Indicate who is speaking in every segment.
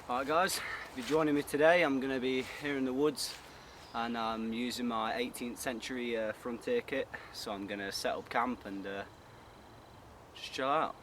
Speaker 1: Alright guys, if you're joining me today, I'm going to be here in the woods and I'm using my 18th century frontier kit, so I'm going to set up camp and just chill out.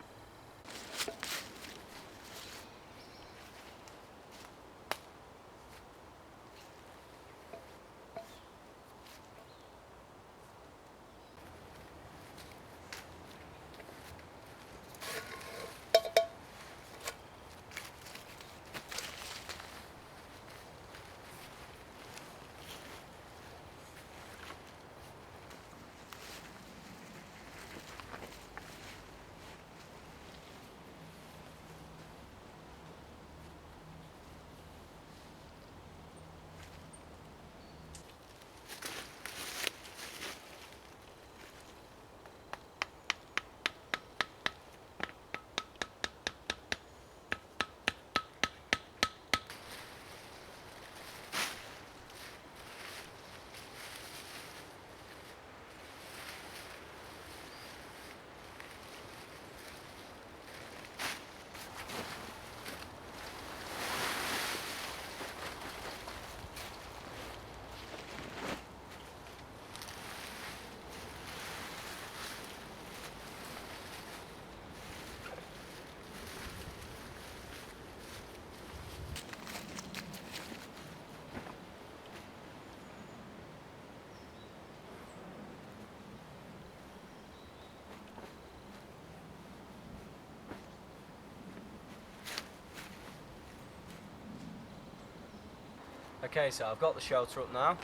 Speaker 1: Okay, so I've got the shelter up now.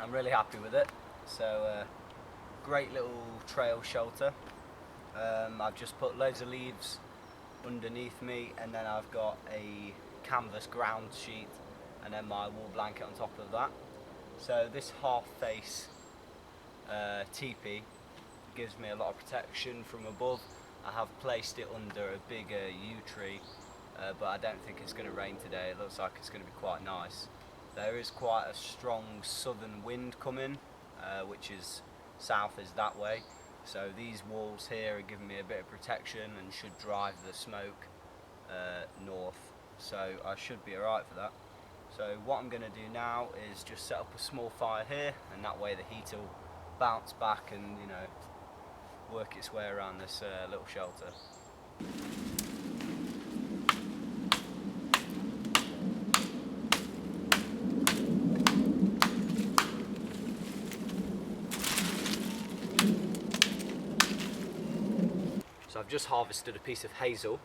Speaker 1: I'm really happy with it. So great little trail shelter. I've just put loads of leaves underneath me, and then I've got a canvas ground sheet and then my wool blanket on top of that. So this half face teepee gives me a lot of protection from above. I have placed it under a bigger yew tree, but I don't think it's going to rain today. It looks like it's going to be quite nice. There is quite a strong southern wind coming, which is south is that way. So these walls here are giving me a bit of protection and should drive the smoke north. So I should be alright for that. So what I'm going to do now is just set up a small fire here, and that way the heat will bounce back and, you know, work its way around this little shelter. So I've just harvested a piece of hazel,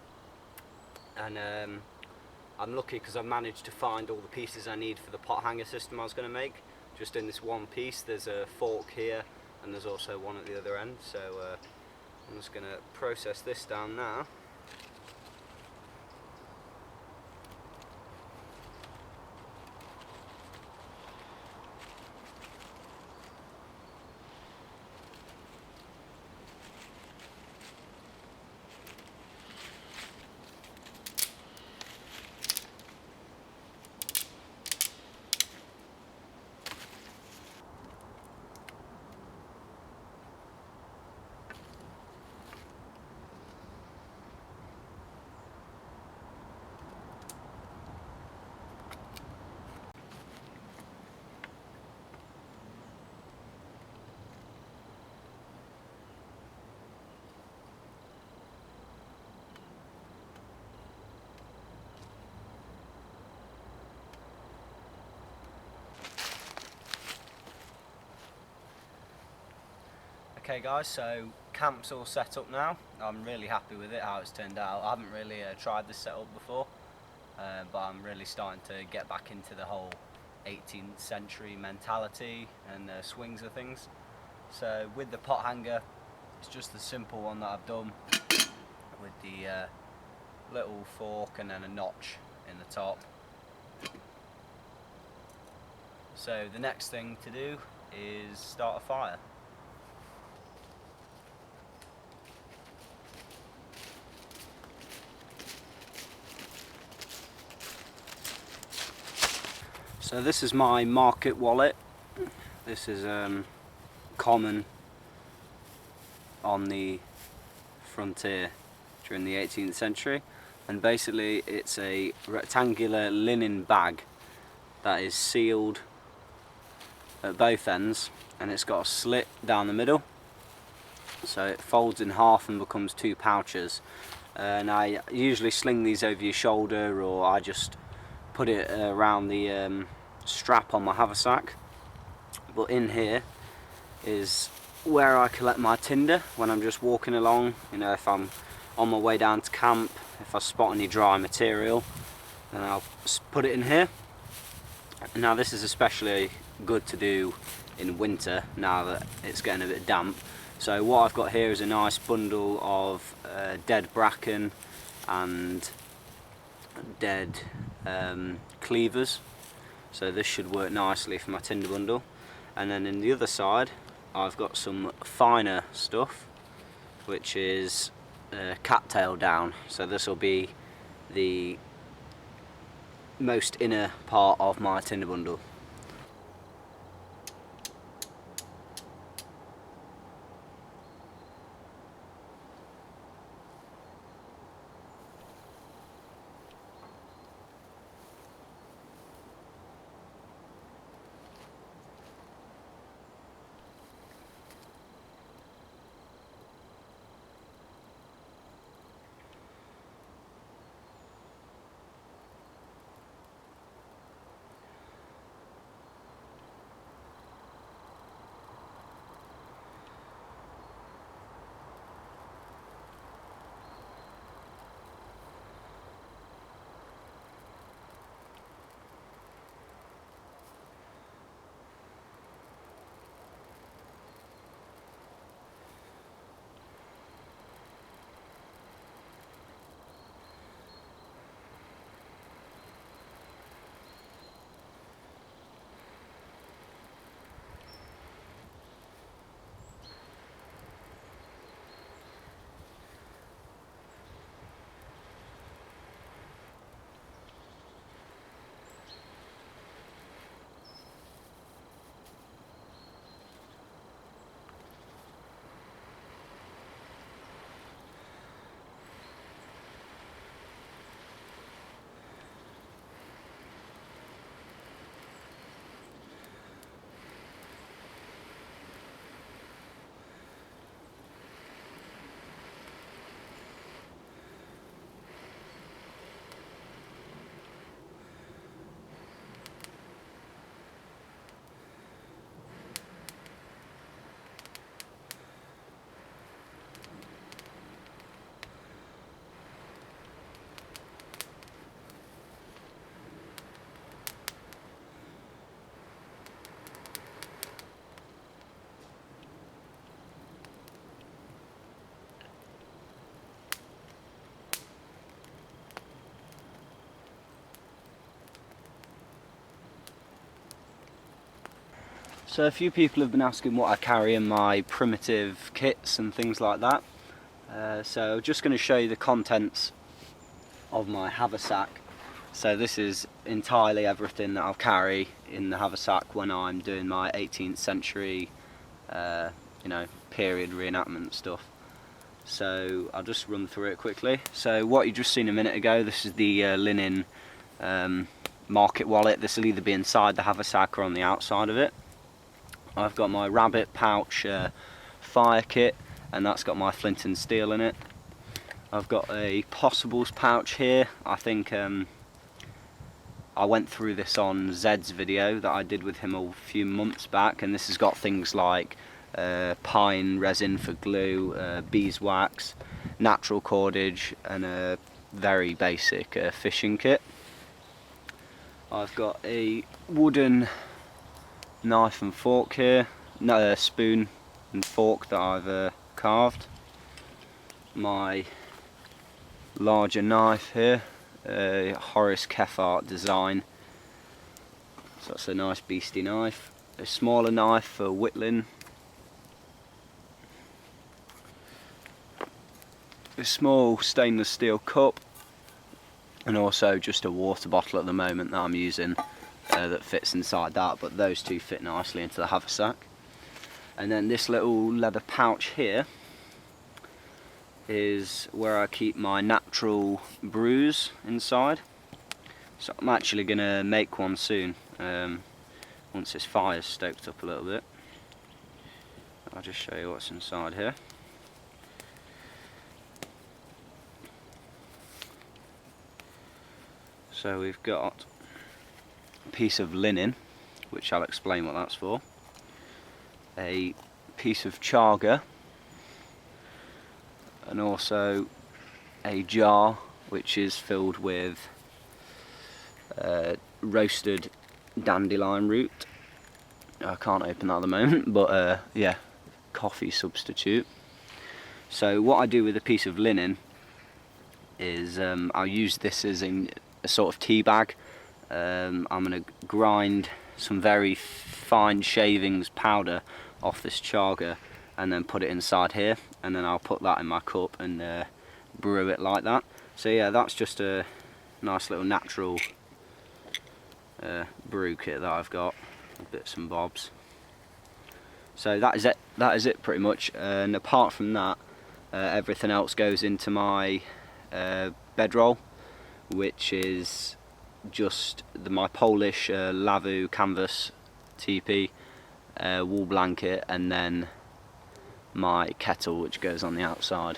Speaker 1: and I'm lucky because I've managed to find all the pieces I need for the pot hanger system I was going to make. Just in this one piece. There's a fork here and there's also one at the other end, so I'm just going to process this down now. Okay guys, so camp's all set up now. I'm really happy with it, how it's turned out. I haven't really tried this setup before, but I'm really starting to get back into the whole 18th century mentality and swings of things. So with the pot hanger, it's just the simple one that I've done with the little fork and then a notch in the top. So the next thing to do is start a fire. So this is my market wallet. This is common on the frontier during the 18th century. and basically it's a rectangular linen bag that is sealed at both ends, and it's got a slit down the middle, so it folds in half and becomes 2 pouches. And I usually sling these over your shoulder, or I just put it around the strap on my haversack. But in here is where I collect my tinder when I'm just walking along. You know, if I'm on my way down to camp, if I spot any dry material, then I'll put it in here. Now this is especially good to do in winter, now that it's getting a bit damp. So what I've got here is a nice bundle of dead bracken and dead cleavers, so this should work nicely for my tinder bundle. And then in the other side I've got some finer stuff, which is cattail down, so this will be the most inner part of my tinder bundle. So a few people have been asking what I carry in my primitive kits and things like that. So I'm just going to show you the contents of my haversack. So this is entirely everything that I'll carry in the haversack when I'm doing my 18th century you know, period reenactment stuff. So I'll just run through it quickly. So what you just seen a minute ago, this is the linen market wallet. This will either be inside the haversack or on the outside of it. I've got my rabbit pouch fire kit, and that's got my flint and steel in it. I've got a possibles pouch here. I think I went through this on Zed's video that I did with him a few months back, and this has got things like pine resin for glue, beeswax, natural cordage, and a very basic fishing kit. I've got a wooden knife and fork here, no, spoon and fork that I've carved. My larger knife here, Horace Keffart design, so that's a nice beastie knife. A smaller knife for whittling. A small stainless steel cup, and also just a water bottle at the moment that I'm using that fits inside that, but those two fit nicely into the haversack. And then this little leather pouch here is where I keep my natural brews inside. So I'm actually going to make one soon, once this fire's stoked up a little bit. I'll just show you what's inside here. So we've got a piece of linen, which I'll explain what that's for, a piece of chaga, and also a jar which is filled with roasted dandelion root. I can't open that at the moment, but yeah, coffee substitute. So what I do with a piece of linen is I'll use this as a sort of tea bag. I'm going to grind some very fine shavings powder off this chaga and then put it inside here, and then I'll put that in my cup and brew it like that. So yeah, that's just a nice little natural brew kit that I've got, bits and bobs. So that is it pretty much, and apart from that, everything else goes into my bedroll, which is just my Polish Lavu canvas teepee, wool blanket, and then my kettle which goes on the outside.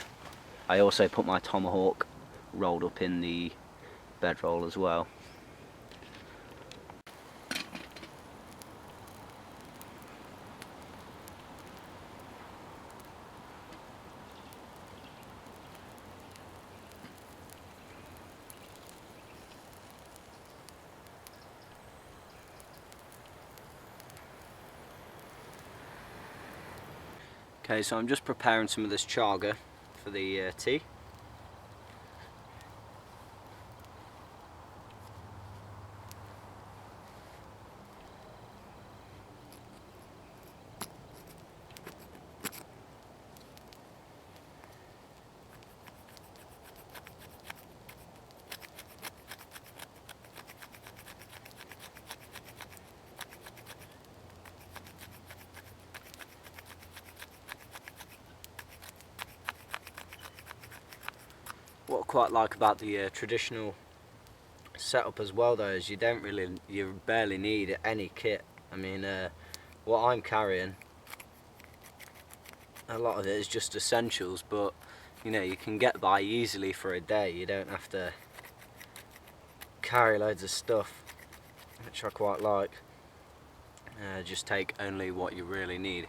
Speaker 1: I also put my tomahawk rolled up in the bedroll as well. Okay, so I'm just preparing some of this chaga for the tea. What I quite like about the traditional setup as well, though, is you barely need any kit. I mean, what I'm carrying, a lot of it is just essentials, but you know, you can get by easily for a day. You don't have to carry loads of stuff, which I quite like. Just take only what you really need.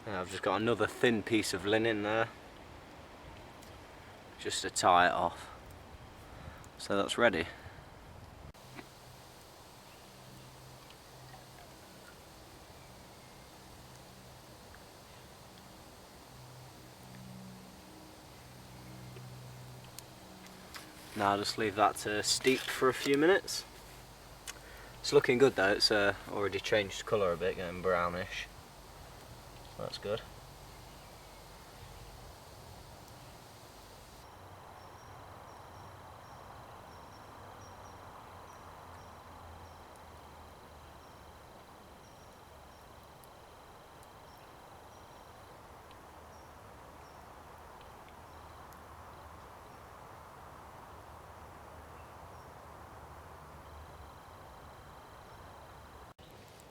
Speaker 1: I've just got another thin piece of linen there, just to tie it off. So that's ready. Now I'll just leave that to steep for a few minutes. It's looking good though, it's already changed colour a bit, getting brownish. That's good.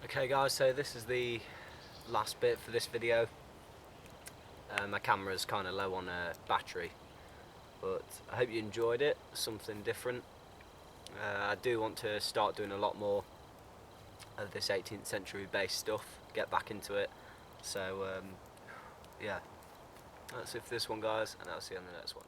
Speaker 1: Okay guys, so this is the last bit for this video. My camera's kind of low on battery, but I hope you enjoyed it, something different. I do want to start doing a lot more of this 18th century based stuff, get back into it. So yeah, that's it for this one guys, and I'll see you on the next one.